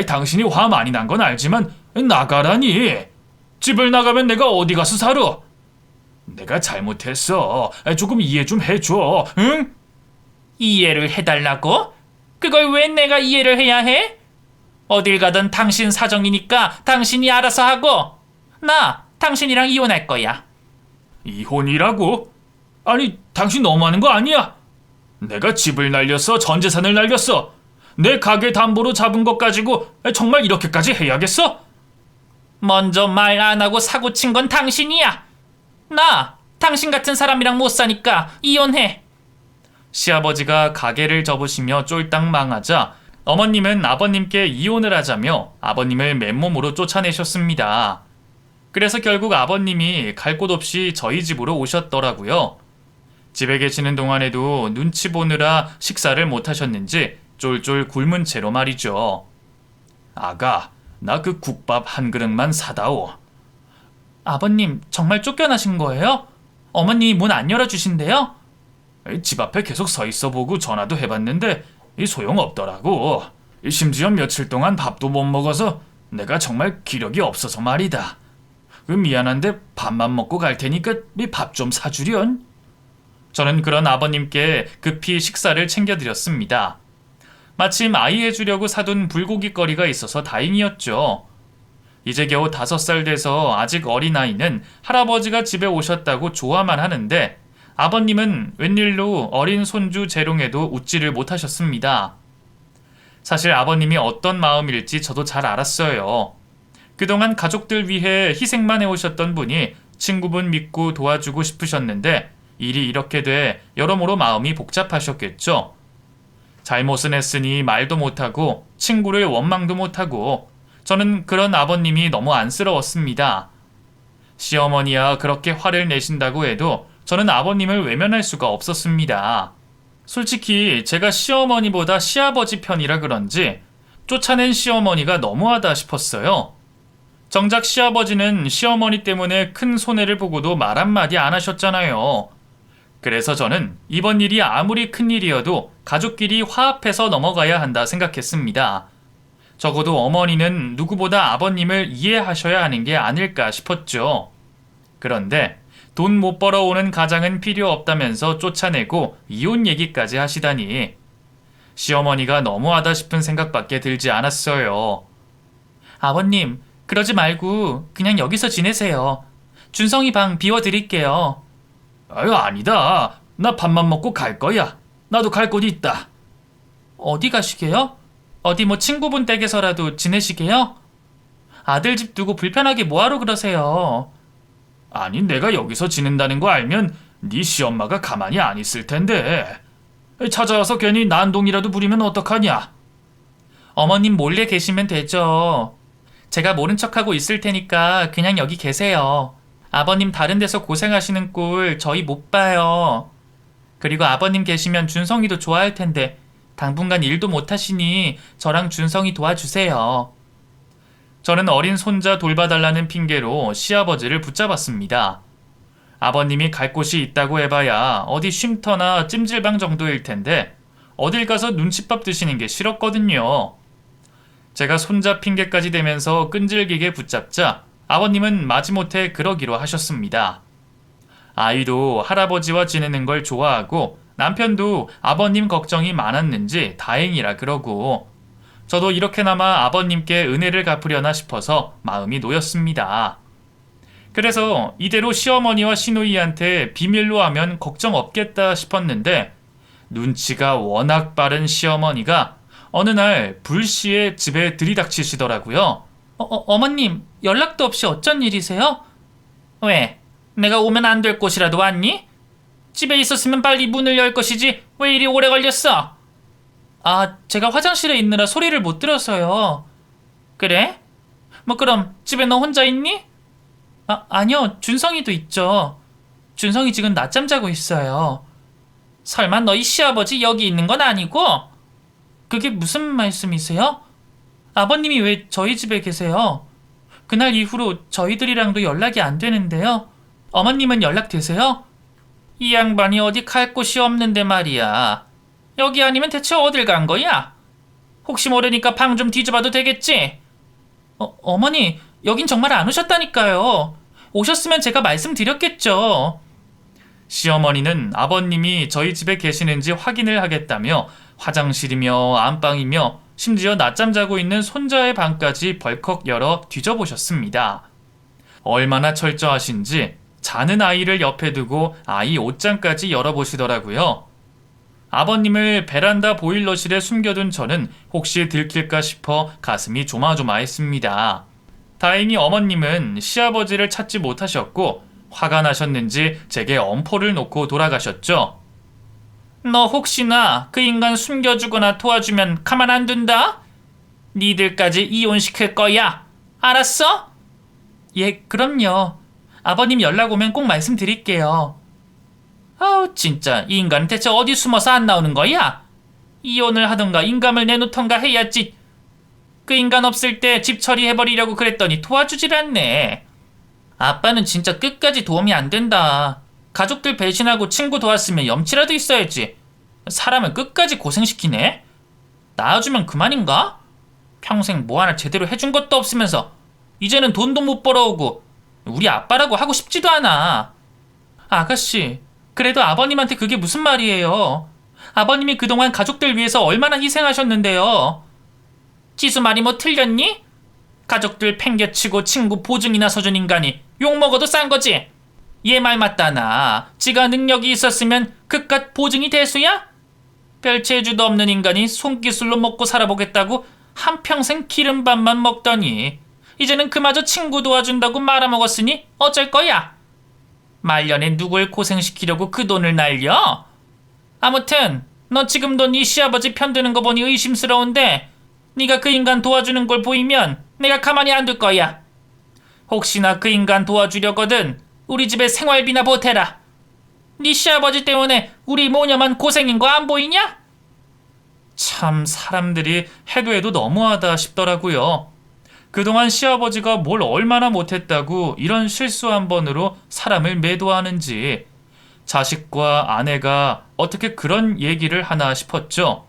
당신이 화 많이 난 건 알지만 나가라니. 집을 나가면 내가 어디 가서 살아? 내가 잘못했어. 조금 이해 좀 해줘, 응? 이해를 해달라고? 그걸 왜 내가 이해를 해야 해? 어딜 가든 당신 사정이니까 당신이 알아서 하고 나 당신이랑 이혼할 거야. 이혼이라고? 아니 당신 너무하는 거 아니야? 내가 집을 날렸어? 전 재산을 날렸어? 내 가게 담보로 잡은 것 가지고 정말 이렇게까지 해야겠어? 먼저 말 안 하고 사고 친 건 당신이야. 나 당신 같은 사람이랑 못 사니까 이혼해. 시아버지가 가게를 접으시며 쫄딱 망하자 어머님은 아버님께 이혼을 하자며 아버님을 맨몸으로 쫓아내셨습니다. 그래서 결국 아버님이 갈 곳 없이 저희 집으로 오셨더라고요. 집에 계시는 동안에도 눈치 보느라 식사를 못 하셨는지 쫄쫄 굶은 채로 말이죠. 아가, 나 그 국밥 한 그릇만 사다오. 아버님 정말 쫓겨나신 거예요? 어머니 문 안 열어주신대요? 집 앞에 계속 서 있어 보고 전화도 해봤는데 소용없더라고. 심지어 며칠 동안 밥도 못 먹어서 내가 정말 기력이 없어서 말이다. 미안한데 밥만 먹고 갈 테니까 밥 좀 사주련. 저는 그런 아버님께 급히 식사를 챙겨드렸습니다. 마침 아이 해주려고 사둔 불고기거리가 있어서 다행이었죠. 이제 겨우 5살 돼서 아직 어린아이는 할아버지가 집에 오셨다고 좋아만 하는데 아버님은 웬일로 어린 손주 재롱에도 웃지를 못하셨습니다. 사실 아버님이 어떤 마음일지 저도 잘 알았어요. 그동안 가족들 위해 희생만 해오셨던 분이 친구분 믿고 도와주고 싶으셨는데 일이 이렇게 돼 여러모로 마음이 복잡하셨겠죠. 잘못은 했으니 말도 못하고 친구를 원망도 못하고 저는 그런 아버님이 너무 안쓰러웠습니다. 시어머니야 그렇게 화를 내신다고 해도 저는 아버님을 외면할 수가 없었습니다. 솔직히 제가 시어머니보다 시아버지 편이라 그런지 쫓아낸 시어머니가 너무하다 싶었어요. 정작 시아버지는 시어머니 때문에 큰 손해를 보고도 말 한마디 안 하셨잖아요. 그래서 저는 이번 일이 아무리 큰 일이어도 가족끼리 화합해서 넘어가야 한다 생각했습니다. 적어도 어머니는 누구보다 아버님을 이해하셔야 하는 게 아닐까 싶었죠. 그런데 돈 못 벌어오는 가장은 필요 없다면서 쫓아내고 이혼 얘기까지 하시다니 시어머니가 너무하다 싶은 생각밖에 들지 않았어요. 아버님, 그러지 말고 그냥 여기서 지내세요. 준성이 방 비워드릴게요. 아유, 아니다. 나 밥만 먹고 갈 거야. 나도 갈 곳이 있다. 어디 가시게요? 어디 뭐 친구분 댁에서라도 지내시게요? 아들 집 두고 불편하게 뭐하러 그러세요? 아니, 내가 여기서 지낸다는 거 알면 네 시엄마가 가만히 안 있을 텐데. 찾아와서 괜히 난동이라도 부리면 어떡하냐? 어머님 몰래 계시면 되죠. 제가 모른 척하고 있을 테니까 그냥 여기 계세요. 아버님 다른 데서 고생하시는 꼴 저희 못 봐요. 그리고 아버님 계시면 준성이도 좋아할 텐데 당분간 일도 못 하시니 저랑 준성이 도와주세요. 저는 어린 손자 돌봐달라는 핑계로 시아버지를 붙잡았습니다. 아버님이 갈 곳이 있다고 해봐야 어디 쉼터나 찜질방 정도일 텐데 어딜 가서 눈칫밥 드시는 게 싫었거든요. 제가 손자 핑계까지 대면서 끈질기게 붙잡자 아버님은 마지못해 그러기로 하셨습니다. 아이도 할아버지와 지내는 걸 좋아하고 남편도 아버님 걱정이 많았는지 다행이라 그러고 저도 이렇게나마 아버님께 은혜를 갚으려나 싶어서 마음이 놓였습니다. 그래서 이대로 시어머니와 시누이한테 비밀로 하면 걱정 없겠다 싶었는데 눈치가 워낙 빠른 시어머니가 어느 날 불시에 집에 들이닥치시더라고요. 어머님, 연락도 없이 어쩐 일이세요? 왜? 내가 오면 안 될 곳이라도 왔니? 집에 있었으면 빨리 문을 열 것이지 왜 이리 오래 걸렸어? 아, 제가 화장실에 있느라 소리를 못 들어서요. 그래? 뭐 그럼 집에 너 혼자 있니? 아니요, 준성이도 있죠. 준성이 지금 낮잠 자고 있어요. 설마 너희 시아버지 여기 있는 건 아니고? 그게 무슨 말씀이세요? 아버님이 왜 저희 집에 계세요? 그날 이후로 저희들이랑도 연락이 안 되는데요. 어머님은 연락되세요? 이 양반이 어디 갈 곳이 없는데 말이야. 여기 아니면 대체 어딜 간 거야? 혹시 모르니까 방 좀 뒤져봐도 되겠지? 어머니, 여긴 정말 안 오셨다니까요. 오셨으면 제가 말씀드렸겠죠. 시어머니는 아버님이 저희 집에 계시는지 확인을 하겠다며 화장실이며 안방이며 심지어 낮잠 자고 있는 손자의 방까지 벌컥 열어 뒤져보셨습니다. 얼마나 철저하신지 자는 아이를 옆에 두고 아이 옷장까지 열어보시더라고요. 아버님을 베란다 보일러실에 숨겨둔 저는 혹시 들킬까 싶어 가슴이 조마조마했습니다. 다행히 어머님은 시아버지를 찾지 못하셨고 화가 나셨는지 제게 엄포를 놓고 돌아가셨죠. 너 혹시나 그 인간 숨겨주거나 도와주면 가만 안 둔다? 니들까지 이혼시킬 거야. 알았어? 예, 그럼요. 아버님 연락 오면 꼭 말씀드릴게요. 아우, 진짜 이 인간은 대체 어디 숨어서 안 나오는 거야? 이혼을 하던가 인감을 내놓던가 해야지. 그 인간 없을 때 집 처리해버리려고 그랬더니 도와주질 않네. 아빠는 진짜 끝까지 도움이 안 된다. 가족들 배신하고 친구 도왔으면 염치라도 있어야지. 사람을 끝까지 고생시키네? 낳아주면 그만인가? 평생 뭐 하나 제대로 해준 것도 없으면서 이제는 돈도 못 벌어오고 우리 아빠라고 하고 싶지도 않아. 아가씨, 그래도 아버님한테 그게 무슨 말이에요? 아버님이 그동안 가족들 위해서 얼마나 희생하셨는데요. 지수 말이 뭐 틀렸니? 가족들 팽개치고 친구 보증이나 서준 인간이 욕먹어도 싼 거지. 얘 말 맞다나. 지가 능력이 있었으면 그깟 보증이 대수야? 별 재주도 없는 인간이 손기술로 먹고 살아보겠다고 한평생 기름밥만 먹더니 이제는 그마저 친구 도와준다고 말아먹었으니 어쩔 거야? 말년에 누굴 고생시키려고 그 돈을 날려? 아무튼 너 지금도 네 시아버지 편드는 거 보니 의심스러운데 네가 그 인간 도와주는 걸 보이면 내가 가만히 안 둘 거야. 혹시나 그 인간 도와주려거든 우리 집에 생활비나 보태라. 네 시아버지 때문에 우리 모녀만 고생인 거 안 보이냐? 참 사람들이 해도 해도 너무하다 싶더라고요. 그동안 시아버지가 뭘 얼마나 못했다고 이런 실수 한 번으로 사람을 매도하는지, 자식과 아내가 어떻게 그런 얘기를 하나 싶었죠.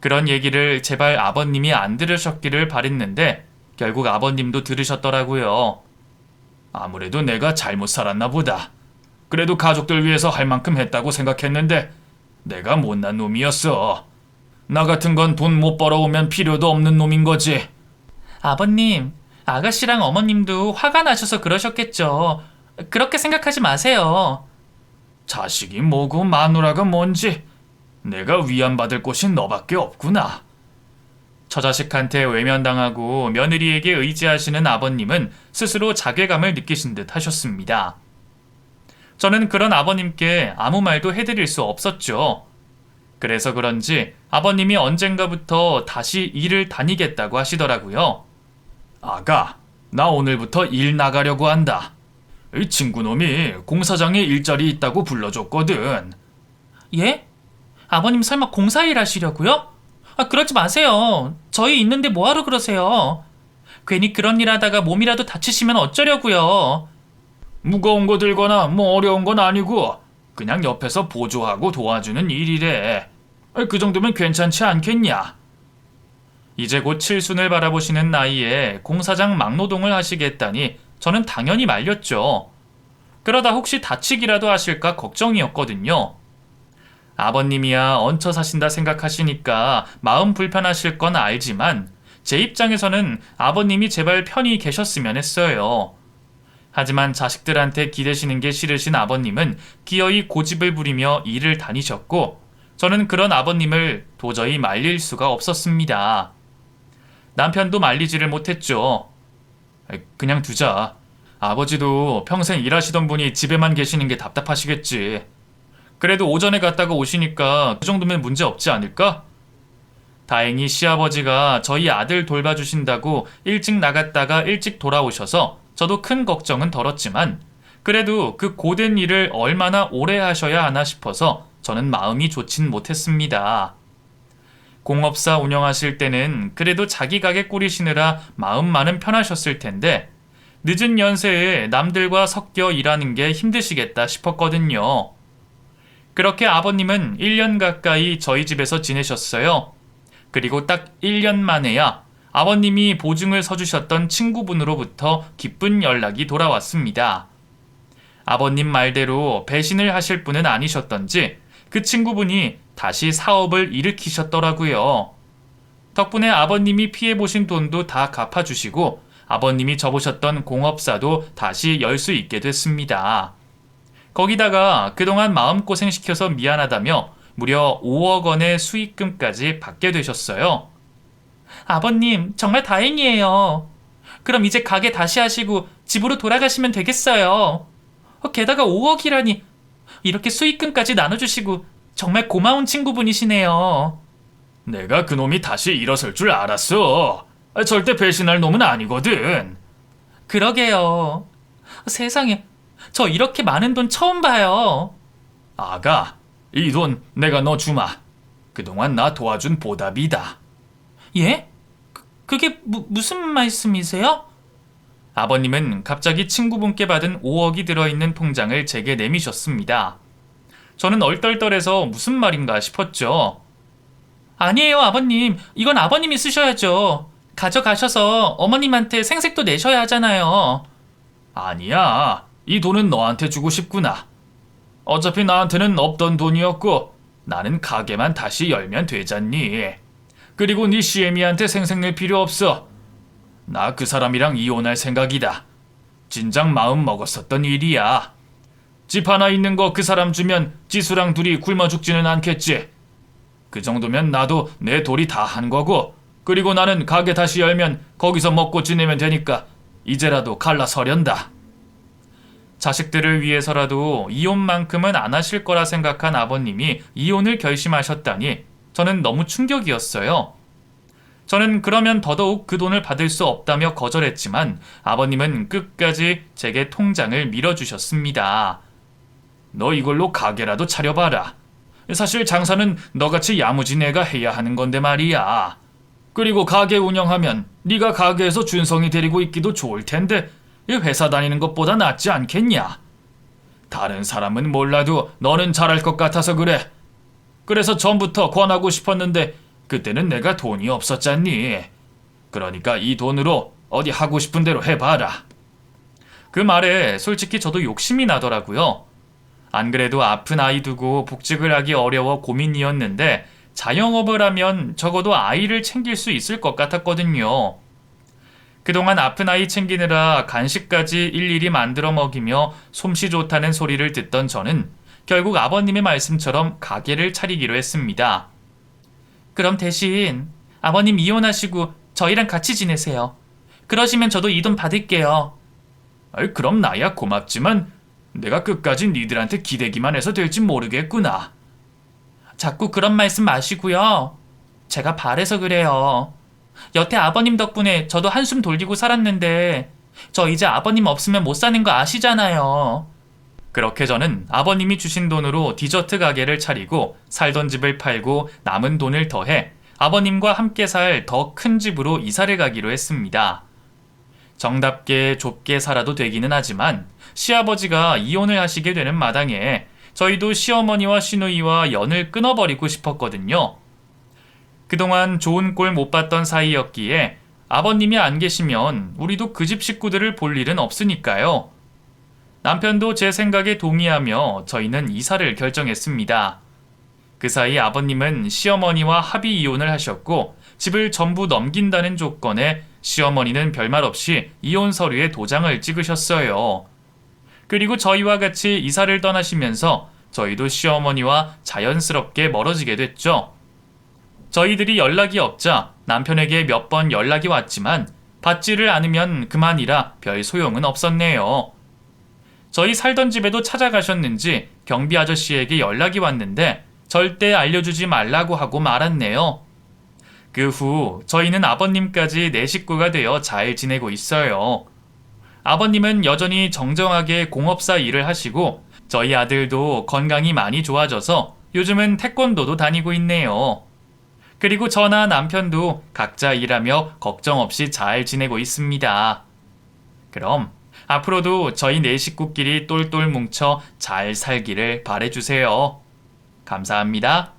그런 얘기를 제발 아버님이 안 들으셨기를 바랬는데 결국 아버님도 들으셨더라고요. 아무래도 내가 잘못 살았나 보다. 그래도 가족들 위해서 할 만큼 했다고 생각했는데 내가 못난 놈이었어. 나 같은 건 돈 못 벌어오면 필요도 없는 놈인 거지. 아버님, 아가씨랑 어머님도 화가 나셔서 그러셨겠죠. 그렇게 생각하지 마세요. 자식이 뭐고 마누라가 뭔지 내가 위안받을 곳이 너밖에 없구나. 저 자식한테 외면당하고 며느리에게 의지하시는 아버님은 스스로 자괴감을 느끼신 듯 하셨습니다. 저는 그런 아버님께 아무 말도 해드릴 수 없었죠. 그래서 그런지 아버님이 언젠가부터 다시 일을 다니겠다고 하시더라고요. 아가, 나 오늘부터 일 나가려고 한다. 이 친구놈이 공사장에 일자리 있다고 불러줬거든. 예? 아버님 설마 공사일 하시려고요? 그러지 마세요. 저희 있는데 뭐하러 그러세요? 괜히 그런 일 하다가 몸이라도 다치시면 어쩌려고요? 무거운 거 들거나 뭐 어려운 건 아니고 그냥 옆에서 보조하고 도와주는 일이래. 그 정도면 괜찮지 않겠냐? 이제 곧 칠순을 바라보시는 나이에 공사장 막노동을 하시겠다니 저는 당연히 말렸죠. 그러다 혹시 다치기라도 하실까 걱정이었거든요. 아버님이야 얹혀 사신다 생각하시니까 마음 불편하실 건 알지만 제 입장에서는 아버님이 제발 편히 계셨으면 했어요. 하지만 자식들한테 기대시는 게 싫으신 아버님은 기어이 고집을 부리며 일을 다니셨고 저는 그런 아버님을 도저히 말릴 수가 없었습니다. 남편도 말리지를 못했죠. 그냥 두자. 아버지도 평생 일하시던 분이 집에만 계시는 게 답답하시겠지. 그래도 오전에 갔다가 오시니까 그 정도면 문제 없지 않을까? 다행히 시아버지가 저희 아들 돌봐주신다고 일찍 나갔다가 일찍 돌아오셔서 저도 큰 걱정은 덜었지만 그래도 그 고된 일을 얼마나 오래 하셔야 하나 싶어서 저는 마음이 좋진 못했습니다. 공업사 운영하실 때는 그래도 자기 가게 꾸리시느라 마음만은 편하셨을 텐데 늦은 연세에 남들과 섞여 일하는 게 힘드시겠다 싶었거든요. 그렇게 아버님은 1년 가까이 저희 집에서 지내셨어요. 그리고 딱 1년 만에야 아버님이 보증을 서주셨던 친구분으로부터 기쁜 연락이 돌아왔습니다. 아버님 말대로 배신을 하실 분은 아니셨던지 그 친구분이 다시 사업을 일으키셨더라고요. 덕분에 아버님이 피해보신 돈도 다 갚아주시고 아버님이 접으셨던 공업사도 다시 열 수 있게 됐습니다. 거기다가 그동안 마음고생시켜서 미안하다며 무려 5억 원의 수익금까지 받게 되셨어요. 아버님, 정말 다행이에요. 그럼 이제 가게 다시 하시고 집으로 돌아가시면 되겠어요. 게다가 5억이라니 이렇게 수익금까지 나눠주시고 정말 고마운 친구분이시네요. 내가 그놈이 다시 일어설 줄 알았어. 절대 배신할 놈은 아니거든. 그러게요. 세상에, 저 이렇게 많은 돈 처음 봐요. 아가, 이 돈 내가 너 주마. 그동안 나 도와준 보답이다. 예? 그게 무슨 말씀이세요? 아버님은 갑자기 친구분께 받은 5억이 들어있는 통장을 제게 내미셨습니다. 저는 얼떨떨해서 무슨 말인가 싶었죠. 아니에요, 아버님. 이건 아버님이 쓰셔야죠. 가져가셔서 어머님한테 생색도 내셔야 하잖아요. 아니야. 이 돈은 너한테 주고 싶구나. 어차피 나한테는 없던 돈이었고 나는 가게만 다시 열면 되잖니. 그리고 네 시애미한테 생색낼 필요 없어. 나 그 사람이랑 이혼할 생각이다. 진작 마음 먹었었던 일이야. 집 하나 있는 거 그 사람 주면 지수랑 둘이 굶어 죽지는 않겠지. 그 정도면 나도 내 도리 다 한 거고, 그리고 나는 가게 다시 열면 거기서 먹고 지내면 되니까 이제라도 갈라서련다. 자식들을 위해서라도 이혼만큼은 안 하실 거라 생각한 아버님이 이혼을 결심하셨다니 저는 너무 충격이었어요. 저는 그러면 더더욱 그 돈을 받을 수 없다며 거절했지만 아버님은 끝까지 제게 통장을 밀어주셨습니다. 너 이걸로 가게라도 차려봐라. 사실 장사는 너같이 야무진 애가 해야 하는 건데 말이야. 그리고 가게 운영하면 네가 가게에서 준성이 데리고 있기도 좋을 텐데 이 회사 다니는 것보다 낫지 않겠냐? 다른 사람은 몰라도 너는 잘할 것 같아서 그래. 그래서 전부터 권하고 싶었는데 그때는 내가 돈이 없었잖니. 그러니까 이 돈으로 어디 하고 싶은 대로 해봐라. 그 말에 솔직히 저도 욕심이 나더라고요. 안 그래도 아픈 아이 두고 복직을 하기 어려워 고민이었는데 자영업을 하면 적어도 아이를 챙길 수 있을 것 같았거든요. 그동안 아픈 아이 챙기느라 간식까지 일일이 만들어 먹이며 솜씨 좋다는 소리를 듣던 저는 결국 아버님의 말씀처럼 가게를 차리기로 했습니다. 그럼 대신 아버님 이혼하시고 저희랑 같이 지내세요. 그러시면 저도 이 돈 받을게요. 그럼 나야 고맙지만 내가 끝까지 니들한테 기대기만 해서 될지 모르겠구나. 자꾸 그런 말씀 마시고요. 제가 바래서 그래요. 여태 아버님 덕분에 저도 한숨 돌리고 살았는데 저 이제 아버님 없으면 못 사는 거 아시잖아요. 그렇게 저는 아버님이 주신 돈으로 디저트 가게를 차리고 살던 집을 팔고 남은 돈을 더해 아버님과 함께 살 더 큰 집으로 이사를 가기로 했습니다. 정답게 좁게 살아도 되기는 하지만 시아버지가 이혼을 하시게 되는 마당에 저희도 시어머니와 시누이와 연을 끊어버리고 싶었거든요. 그동안 좋은 꼴 못 봤던 사이였기에 아버님이 안 계시면 우리도 그 집 식구들을 볼 일은 없으니까요. 남편도 제 생각에 동의하며 저희는 이사를 결정했습니다. 그 사이 아버님은 시어머니와 합의 이혼을 하셨고 집을 전부 넘긴다는 조건에 시어머니는 별말 없이 이혼 서류에 도장을 찍으셨어요. 그리고 저희와 같이 이사를 떠나시면서 저희도 시어머니와 자연스럽게 멀어지게 됐죠. 저희들이 연락이 없자 남편에게 몇 번 연락이 왔지만 받지를 않으면 그만이라 별 소용은 없었네요. 저희 살던 집에도 찾아가셨는지 경비 아저씨에게 연락이 왔는데 절대 알려주지 말라고 하고 말았네요. 그 후 저희는 아버님까지 네 식구가 되어 잘 지내고 있어요. 아버님은 여전히 정정하게 공업사 일을 하시고 저희 아들도 건강이 많이 좋아져서 요즘은 태권도도 다니고 있네요. 그리고 저나 남편도 각자 일하며 걱정 없이 잘 지내고 있습니다. 그럼 앞으로도 저희 네 식구끼리 똘똘 뭉쳐 잘 살기를 바라주세요. 감사합니다.